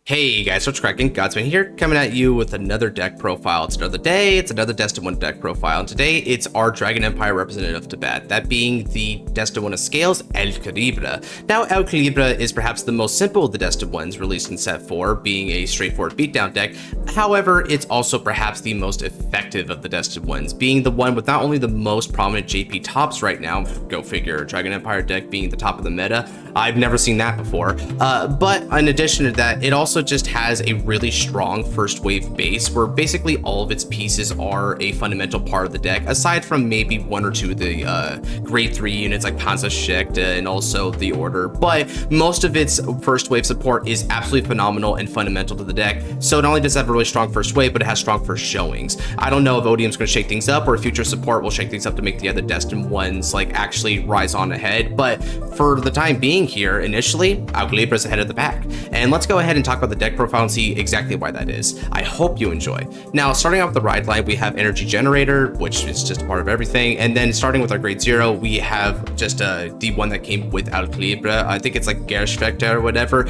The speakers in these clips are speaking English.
Hey guys, what's cracking? Godsman here, coming at you with another deck profile. It's another day, it's another Destined 1 deck profile, and today it's our Dragon Empire representative to bat, that being the Destined 1 of Scales, Aelquilibra. Now, Aelquilibra is perhaps the most simple of the Destined 1s released in set 4, being a straightforward beatdown deck. However, it's also perhaps the most effective of the Destined 1s, being the one with not only the most prominent JP tops right now, go figure, Dragon Empire deck being the top of the meta. I've never seen that before, but in addition to that, it also just has a really strong first wave base where basically all of its pieces are a fundamental part of the deck, aside from maybe one or two of the grade 3 units like Panzerschicht and also the Order. But most of its first wave support is absolutely phenomenal and fundamental to the deck. So not only does it have a really strong first wave, but it has strong first showings. I don't know if Odium's going to shake things up or if future support will shake things up to make the other Destined 1s like actually rise on ahead. But for the time being here, initially, Aelquilibra is ahead of the pack. And let's go ahead and talk about the deck profile and see exactly why that is. I hope you enjoy. Now, starting off with the ride line, we have Energy Generator, which is just a part of everything. And then starting with our grade 0, we have just the one that came with Aelquilibra. I think it's like Gershvector or whatever.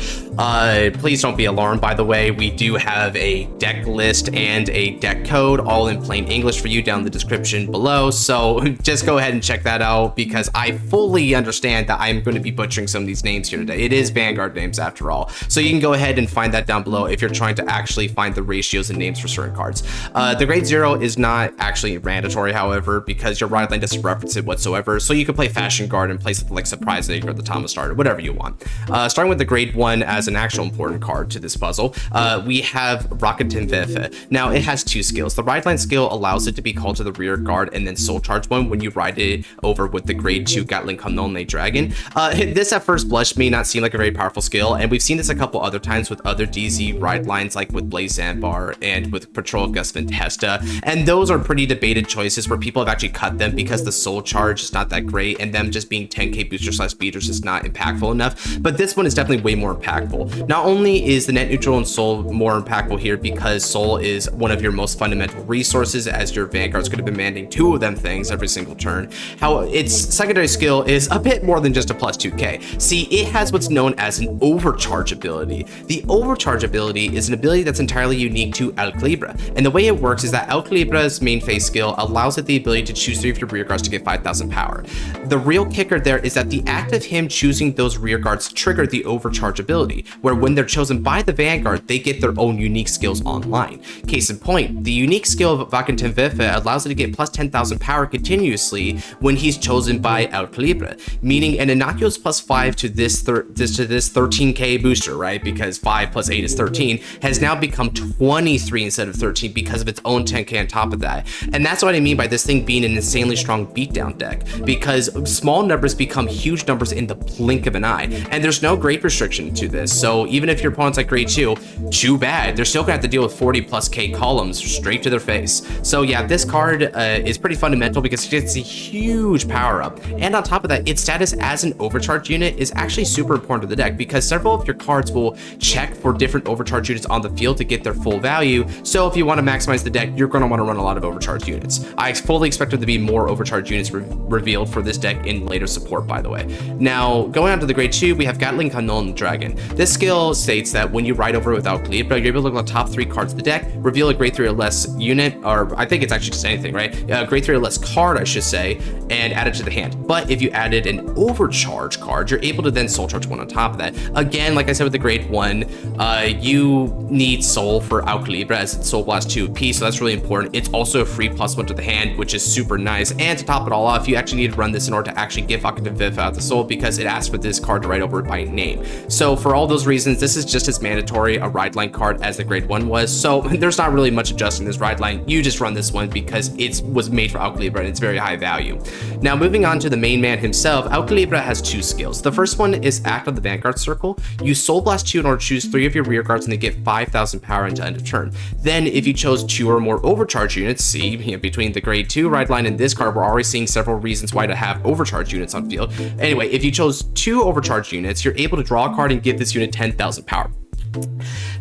Please don't be alarmed, by the way. We do have a deck list and a deck code all in plain English for you down in the description below. So just go ahead and check that out because I fully understand that I'm going to be butchering some of these names here today. It is Vanguard names after all. So you can go ahead and find that down below if you're trying to actually find the ratios and names for certain cards. The grade 0 is not actually mandatory, however, because your ride line doesn't reference it whatsoever. So you can play Fashion Guard and play something like Surprise Egg or the Thomas Starter, whatever you want. Starting with the grade 1 as an actual important card to this puzzle, we have Raketenwerfer. Now it has two skills. The ride line skill allows it to be called to the rear guard and then soul charge one when you ride it over with the grade 2 Gatling Kanone Dragon. This at first blush may not seem like a very powerful skill, and we've seen this a couple other times with other DZ ride lines like with Blaze Zambar and with Patrol of Gus Ventesta, and those are pretty debated choices where people have actually cut them because the soul charge is not that great and them just being 10k booster slash beaters is not impactful enough. But this one is definitely way more impactful. Not only is the net neutral and soul more impactful here because soul is one of your most fundamental resources, as your Vanguard's going to be demanding 2 of them things every single turn. How its secondary skill is a bit more than just a plus 2k. See, it has what's known as an overcharge ability. The overcharge ability is an ability that's entirely unique to Aelquilibra, and the way it works is that Aelquilibra's main phase skill allows it the ability to choose 3 of your rear guards to get 5,000 power. The real kicker there is that the act of him choosing those rear guards trigger the overcharge ability, where when they're chosen by the Vanguard, they get their own unique skills online. Case in point, the unique skill of Raketenwerfer allows it to get plus 10,000 power continuously when he's chosen by Aelquilibra, meaning an innocuous plus 5 to this 13k booster, right? Because 5 plus 8 is 13, has now become 23 instead of 13 because of its own 10k on top of that. And that's what I mean by this thing being an insanely strong beatdown deck, because small numbers become huge numbers in the blink of an eye, and there's no grade restriction to this. So even if your opponent's like grade 2, too bad, they're still gonna have to deal with 40 plus k columns straight to their face. So yeah, this card is pretty fundamental because it gets a huge power up, and on top of that, its status as an overcharge unit is actually super important to the deck because several of your cards will check for different overcharge units on the field to get their full value. So if you want to maximize the deck, you're going to want to run a lot of overcharge units. I fully expect there to be more overcharge units revealed for this deck in later support, by the way. Now, going on to the grade 2, we have Gatling Kanone Dragon. This skill states that when you ride over without Aelquilibra, you're able to look at the top 3 cards of the deck, reveal a grade 3 or less unit, or I think it's actually just anything, right? Grade 3 or less card, I should say, and add it to the hand. But if you added an overcharge card, you're able to then soul charge one on top of that. Again, like I said with the grade 1, you need soul for Aelquilibra as it's soul blast 2p, so that's really important. It's also a free +1 to the hand, which is super nice. And to top it all off, you actually need to run this in order to actually get Raketenwerfer out the soul because it asks for this card to write over it by name. So for all those reasons, this is just as mandatory a ride line card as the grade 1 was. So there's not really much adjusting this ride line. You just run this one because it was made for Aelquilibra and it's very high value. Now moving on to the main man himself, Aelquilibra has 2 skills. The first one is act on the Vanguard circle. You soul blast 2 in order to choose 3 of your rear guards and they get 5,000 power until end of turn. Then if you chose 2 or more overcharge units, see, between the grade 2 ride line and this card, we're already seeing several reasons why to have overcharge units on field. Anyway, if you chose 2 overcharge units, you're able to draw a card and give this unit 10,000 power.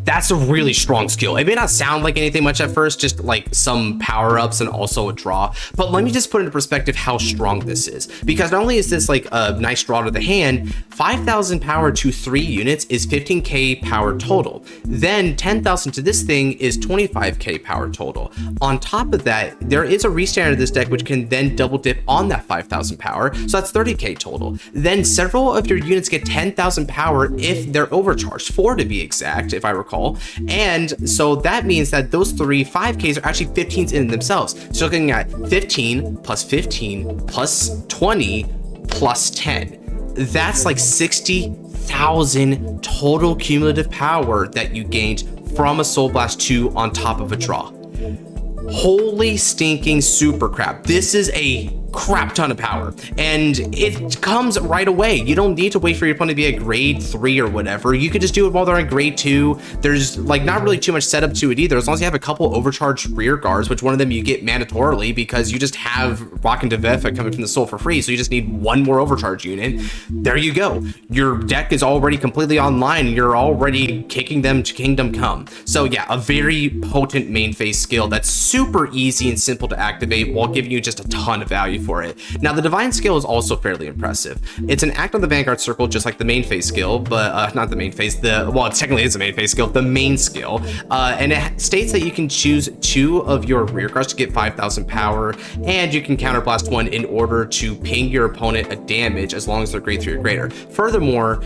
That's a really strong skill. It may not sound like anything much at first, just like some power-ups and also a draw, but let me just put into perspective how strong this is, because not only is this like a nice draw to the hand, 5,000 power to 3 units is 15k power total. Then 10,000 to this thing is 25k power total. On top of that, there is a restand of this deck which can then double dip on that 5,000 power, so that's 30k total. Then several of your units get 10,000 power if they're overcharged, 4 to be exact, if I recall. And so that means that those 3 5Ks are actually 15s in themselves. So looking at 15 plus 15 plus 20 plus 10. That's like 60,000 total cumulative power that you gained from a Soul Blast 2 on top of a draw. Holy stinking super crap. This is a crap ton of power, and it comes right away. You don't need to wait for your opponent to be a grade 3 or whatever. You could just do it while they're in grade 2. There's like not really too much setup to it either, as long as you have a couple overcharged rear guards, which one of them you get mandatorily because you just have Raketenwerfer coming from the soul for free, so you just need one more overcharge unit. There you go. Your deck is already completely online, and you're already kicking them to kingdom come. So yeah, a very potent main phase skill that's super easy and simple to activate while giving you just a ton of value for it. Now, the divine skill is also fairly impressive. It's an act on the Vanguard circle, just like the main phase skill, but not the main phase, well, it technically is the main phase skill, the main skill, and it states that you can choose 2 of your rear guards to get 5,000 power, and you can counterblast 1 in order to ping your opponent a damage as long as they're grade 3 or greater. Furthermore,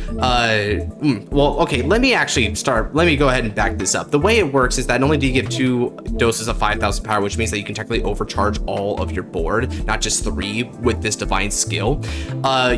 well, okay, let me go ahead and back this up. The way it works is that not only do you give 2 doses of 5,000 power, which means that you can technically overcharge all of your board, not just 3 with this divine skill,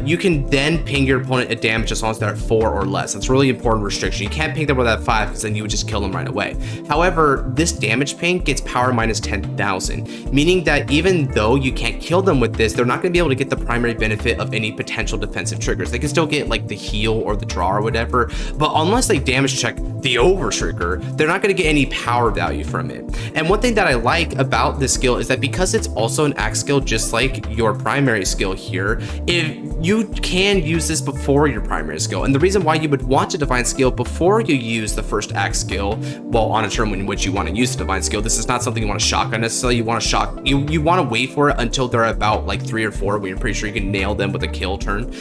you can then ping your opponent a damage as long as they're at 4 or less. That's a really important restriction. You can't ping them with that 5 because then you would just kill them right away. However, this damage ping gets power minus 10,000, meaning that even though you can't kill them with this, they're not going to be able to get the primary benefit of any potential defensive triggers. They can still get like the heal or the draw or whatever, but unless they damage check the over trigger, they're not going to get any power value from it. And one thing that I like about this skill is that because it's also an axe skill, just like your primary skill here, if you can use this before your primary skill. And the reason why you would want a divine skill before you use the first axe skill, well, on a turn in which you want to use the divine skill, this is not something you want to shotgun necessarily. You want to wait for it until they're about like 3 or 4 when you're pretty sure you can nail them with a kill turn.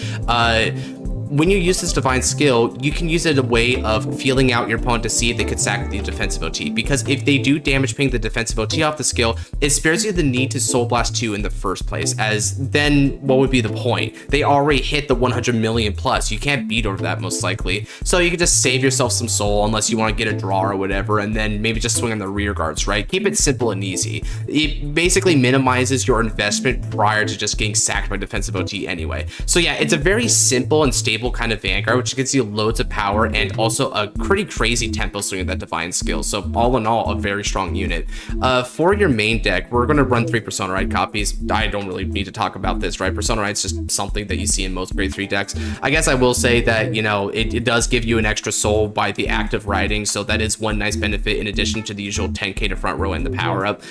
When you use this divine skill, you can use it as a way of feeling out your opponent to see if they could sack the defensive OT, because if they do damage ping the defensive OT off the skill, it spares you the need to Soul Blast 2 in the first place, as then what would be the point? They already hit the 100 million plus. You can't beat over that most likely, so you can just save yourself some soul unless you want to get a draw or whatever, and then maybe just swing on the rear guards, right? Keep it simple and easy. It basically minimizes your investment prior to just getting sacked by defensive OT anyway. So yeah, it's a very simple and stable kind of Vanguard, which gives you loads of power and also a pretty crazy tempo swing of that divine skill. So all in all, a very strong unit. For your main deck, we're going to run 3 Persona Ride copies. I don't really need to talk about this, right? Persona Ride's just something that you see in most grade 3 decks. I guess I will say that, you know, it does give you an extra soul by the act of riding, so that is one nice benefit in addition to the usual 10k to front row and the power up.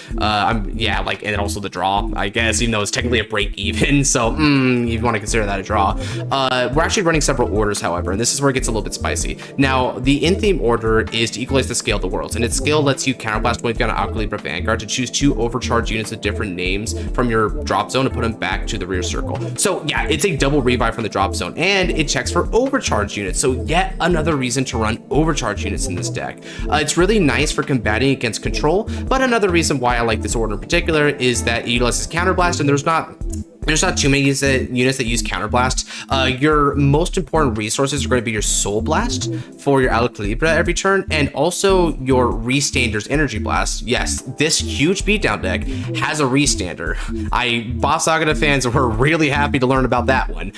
Yeah, like, and also the draw, I guess, even though it's technically a break even, so you want to consider that a draw. We're actually running several orders, however, and this is where it gets a little bit spicy. Now, the in-theme order is to equalize the scale of the worlds, and its scale lets you counterblast when you've got an Aelquilibra Vanguard to choose 2 overcharged units of different names from your drop zone and put them back to the rear circle. So yeah, it's a double revive from the drop zone, and it checks for overcharged units, so yet another reason to run overcharged units in this deck. It's really nice for combating against control, but another reason why I like this order in particular is that it utilizes counterblast, and there's not too many units that use counterblast. Your most important resources are going to be your Soul Blast for your Aelquilibra every turn, and also your Restander's Energy Blast. Yes, this huge beatdown deck has a Restander. Boss Saga fans were really happy to learn about that one.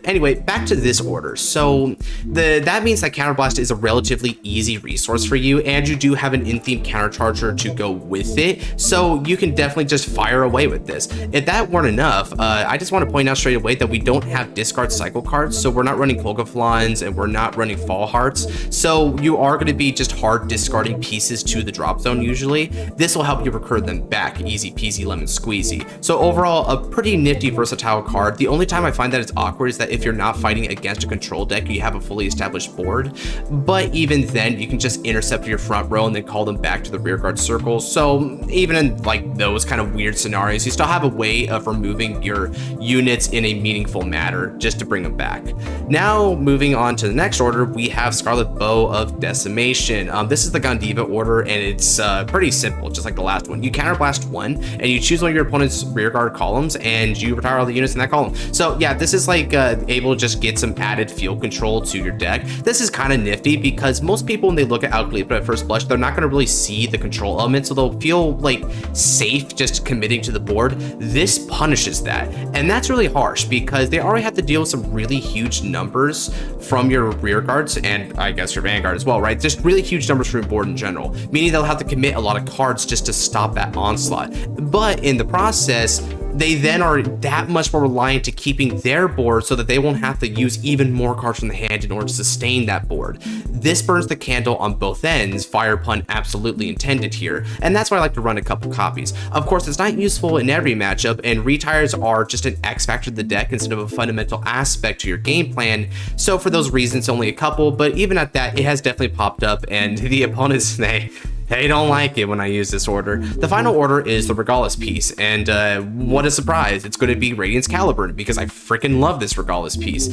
Anyway, back to this order. So that means that Counterblast is a relatively easy resource for you, and you do have an in-theme countercharger to go with it, so you can definitely just fire away with this. If that weren't enough, enough, I just want to point out straight away that we don't have discard cycle cards, so we're not running Kolgaflons and we're not running Fall Hearts, so you are going to be just hard discarding pieces to the drop zone usually. This will help you recur them back, easy peasy lemon squeezy. So overall, a pretty nifty versatile card. The only time I find that it's awkward is that if you're not fighting against a control deck, you have a fully established board, but even then you can just intercept your front row and then call them back to the rear guard circle. So even in like those kind of weird scenarios, you still have a way of removing your units in a meaningful manner just to bring them back. Now moving on to the next order, we have Scarlet Bow of Decimation. This is the Gandiva order, and it's pretty simple, just like the last one. You counterblast one and you choose one of your opponent's rear guard columns and you retire all the units in that column. So yeah, this is like able to just get some added field control to your deck. This is kind of nifty because most people, when they look at Aelquilibra at first blush, they're not going to really see the control element, so they'll feel like safe just committing to the board. This punishes that, and that's really harsh because they already have to deal with some really huge numbers from your rear guards and I guess your Vanguard as well, right? Just really huge numbers from your board in general, meaning they'll have to commit a lot of cards just to stop that onslaught. But in the process, they then are that much more reliant to keeping their board so that they won't have to use even more cards from the hand in order to sustain that board. This burns the candle on both ends, fire pun absolutely intended here, and that's why I like to run a couple copies. Of course, it's not useful in every matchup, and retires are just an X factor to the deck instead of a fundamental aspect to your game plan, so for those reasons only a couple, but even at that, it has definitely popped up, and the opponents, they don't like it when I use this order. The final order is the Regalis piece, and what a surprise, it's going to be Radiance Caliburn, because I freaking love this Regalis piece.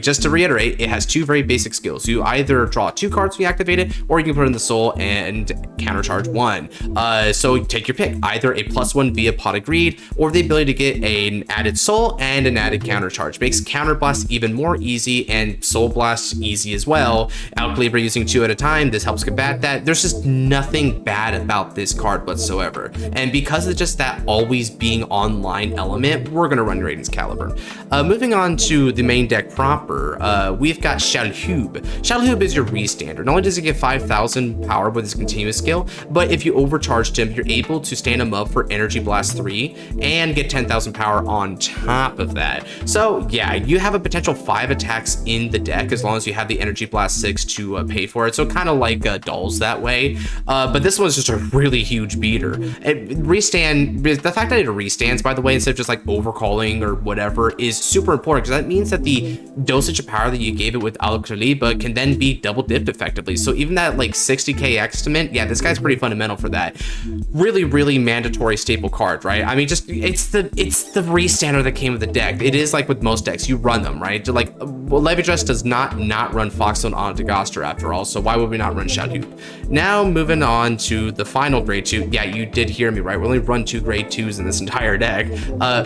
Just to reiterate, it has two very basic skills. You either draw 2 cards when you activate it, or you can put in the soul and countercharge 1. So take your pick, either a +1 via Pot of Greed, or the ability to get an added soul and an added countercharge. Makes Counterblast even more easy, and Soul Blast easy as well. Aelquilibra using 2 at a time, this helps combat that. There's just nothing bad about this card whatsoever, and because of just that always being online element, we're going to run Radiance Caliburn. Moving on to the main deck proper, we've got Shalhub. Shalhub is your restander. Not only does he get 5,000 power with his continuous skill, but if you overcharged him, you're able to stand him up for Energy Blast 3 and get 10,000 power on top of that. So yeah, you have a potential 5 attacks in the deck as long as you have the Energy Blast 6 to pay for it, so kind of like Dolls that way. But this one's just a really huge beater. Restand, the fact that it restands, by the way, instead of just like overcalling or whatever, is super important, because that means that the dosage of power that you gave it with Aelquilibra can then be double dipped effectively. So even that like 60k estimate, yeah, this guy's pretty fundamental for that. Really mandatory staple card, right? I mean, just it's the restander that came with the deck. It is like with most decks, you run them, right? Like, well, Levidress does not run Foxstone on Dagaster after all, so why would we not run Shadhu? Now moving on to the final grade 2. Yeah, you did hear me right. We only run 2 grade 2s in this entire deck.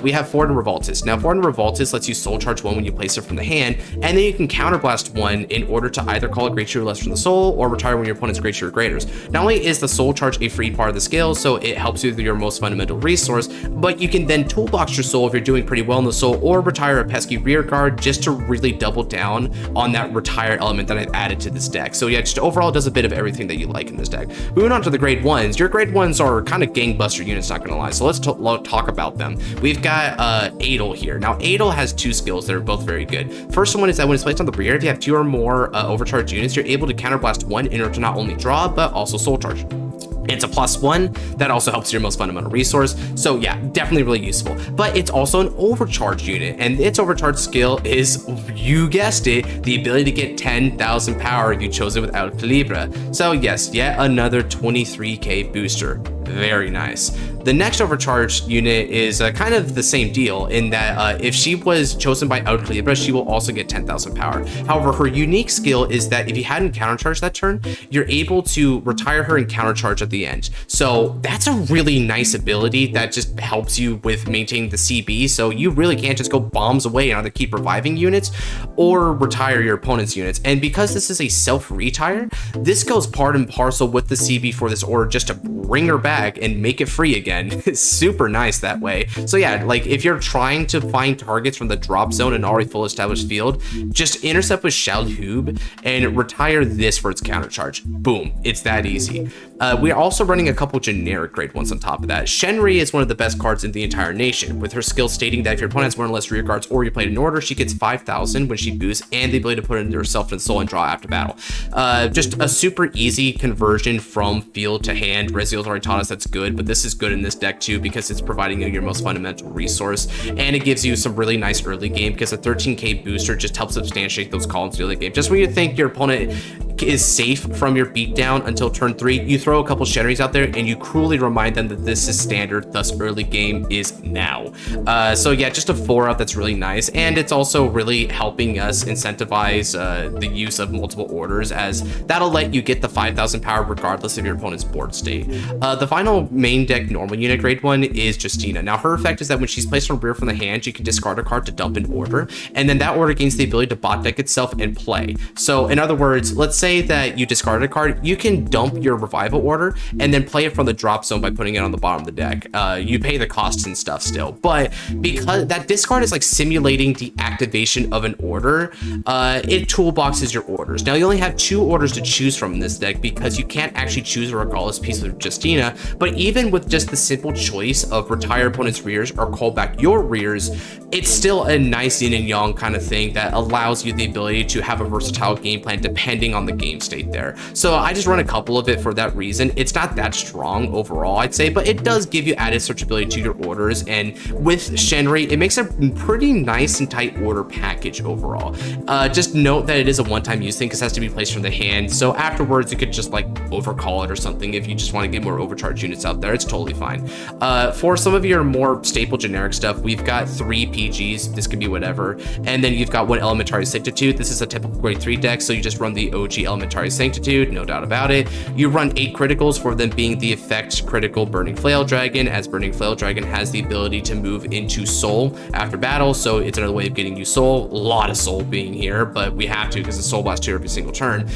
We have Forward and Revoltus. Now, Forward and Revoltus lets you soul charge 1 when you place it from the hand, and then you can counterblast 1 in order to either call a grade 2 or less from the soul, or retire when your opponent's grade 2 or graders. Not only is the soul charge a free part of the skill, so it helps you with your most fundamental resource, but you can then toolbox your soul if you're doing pretty well in the soul, or retire a pesky rear guard just to really double down on that retire element that I've added to this deck. So yeah, just overall does a bit of everything that you like in this deck. Moving on to the grade 1s, your grade 1s are kind of gangbuster units, not gonna lie, so let's talk about them. We've got Adel here. Now, Adel has 2 skills that are both very good. First one is that when it's placed on the rear, if you have 2 or more overcharged units, you're able to counterblast 1 in order to not only draw, but also soul charge. It's a +1 that also helps your most fundamental resource, so yeah, definitely really useful. But it's also an overcharged unit, and its overcharged skill is, you guessed it, the ability to get 10,000 power if you chose it with Aelquilibra. So yes, yet another 23k booster. Very nice. The next overcharged unit is kind of the same deal in that if she was chosen by Aelquilibra, she will also get 10,000 power. However, her unique skill is that if you hadn't countercharged that turn, you're able to retire her and countercharge at the end. So that's a really nice ability that just helps you with maintaining the CB. So you really can't just go bombs away and either keep reviving units or retire your opponent's units. And because this is a self-retire, this goes part and parcel with the CB for this order just to bring her back and make it free again. It's super nice that way. So yeah, like if you're trying to find targets from the drop zone in already full established field, just intercept with Shalhub and retire this for its countercharge. Boom, it's that easy. We are also running a couple generic grade ones on top of that. Shenri is one of the best cards in the entire nation, with her skill stating that if your opponent has one or less rear guards or you play it in order, she gets 5,000 when she boosts and the ability to put it into herself and soul and draw after battle. Just a super easy conversion from field to hand. Reziel's already taught us that's good, but this is good in this deck too because it's providing you your most fundamental resource, and it gives you some really nice early game because a 13k booster just helps substantiate those columns early game. Just when you think your opponent is safe from your beatdown until turn 3, you throw a couple Shenris out there and you cruelly remind them that this is standard, thus early game is now. So yeah, just a 4-up that's really nice, and it's also really helping us incentivize the use of multiple orders, as that'll let you get the 5,000 power regardless of your opponent's board state. The final main deck normal unit grade one is Justina. Now her effect is that when she's placed on rear from the hand, you can discard a card to dump an order, and then that order gains the ability to bot deck itself and play. So in other words, let's say that you discarded a card, you can dump your revival order and then play it from the drop zone by putting it on the bottom of the deck. You pay the costs and stuff still, but because that discard is like simulating the activation of an order, it toolboxes your orders. Now you only have 2 orders to choose from in this deck because you can't actually choose a regardless piece of Justina, but even with just the simple choice of retire opponent's rears or call back your rears, it's still a nice yin and yang kind of thing that allows you the ability to have a versatile game plan depending on the game state there. So I just run a couple of it for that reason. It's not that strong overall, I'd say, but it does give you added searchability to your orders, and with Shenri, it makes a pretty nice and tight order package overall. Just note that it is a one-time use thing because it has to be placed from the hand, so afterwards you could just like overcall it or something if you just want to get more overcharge units out there. It's totally fine. For some of your more staple generic stuff, we've got 3 PGs, this could be whatever, and then you've got 1 Elementary Sanctitude. This is a typical grade 3 deck, so you just run the OG Elementary Sanctitude, no doubt about it. You run 8 criticals, for them being the effect critical Burning Flail Dragon, as Burning Flail Dragon has the ability to move into soul after battle, so it's another way of getting you soul. A lot of soul being here, but we have to because the soul blast 2 every single turn.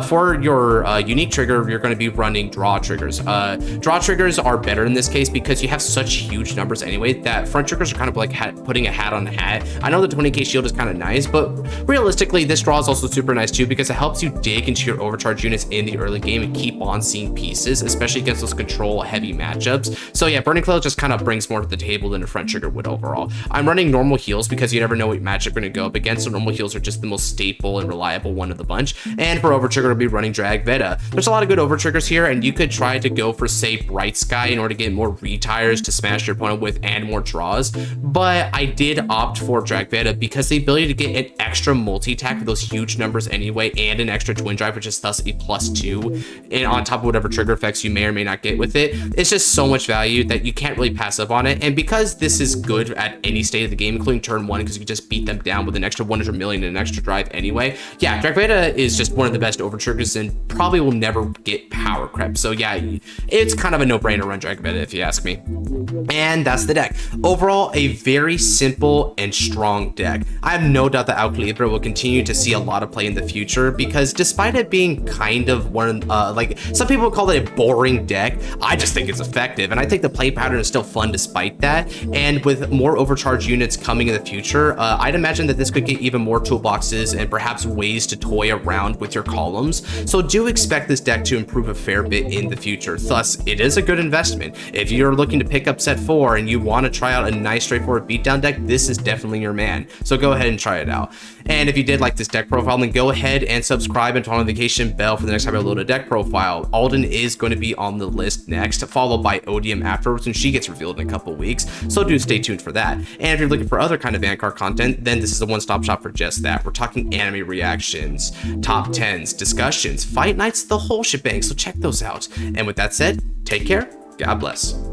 For your unique trigger, you're going to be running draw triggers. Draw triggers are better in this case because you have such huge numbers anyway that front triggers are kind of like putting a hat on a hat. I know the 20k shield is kind of nice, but realistically this draw is also super nice too because it helps you dig into your overcharge units in the early game and keep on seeing pieces, especially against those control heavy matchups. So yeah, Burning Flail just kind of brings more to the table than a front trigger would overall. I'm running normal heals because you never know what matchup you're going to go up against, so normal heals are just the most staple and reliable one of the bunch. And for over trigger, I'll be running Drag Veta. There's a lot of good over triggers here, and you could try to go for, say, Bright Sky in order to get more retires to smash your opponent with and more draws, but I did opt for Drag Veta because the ability to get an extra multi-attack with those huge numbers anyway, and an extra twin drive, which is thus a +2, and on top of whatever trigger effects you may or may not get with it, it's just so much value that you can't really pass up on it. And because this is good at any state of the game, including turn 1, because you can just beat them down with an extra 100 million and an extra drive anyway, yeah, Drag Veta is just one of the best over triggers and probably will never get power crept. So yeah, it's kind of a no-brainer run Drag Veta if you ask me. And that's the deck. Overall, a very simple and strong deck. I have no doubt that Aelquilibra will continue to see a lot of play in the future because despite it being kind of one, like some people call it a boring deck, I just think it's effective, and I think the play pattern is still fun despite that. And with more overcharge units coming in the future, I'd imagine that this could get even more toolboxes and perhaps ways to toy around with your columns. So do expect this deck to improve a fair bit in the future. Thus, it is a good investment. If you're looking to pick up set 4 and you want to try out a nice straightforward beatdown deck, this is definitely your man. So go ahead and try it out. And if you did like this deck profile, then go ahead and subscribe and turn on the notification bell for the next time I load a deck profile. Alden is going to be on the list next, followed by Odium afterwards, and she gets revealed in a couple weeks, so do stay tuned for that. And if you're looking for other kind of Vanguard content, then this is a one-stop shop for just that. We're talking anime reactions, top 10s, discussions, fight nights, the whole shebang, so check those out. And with that said, take care, God bless.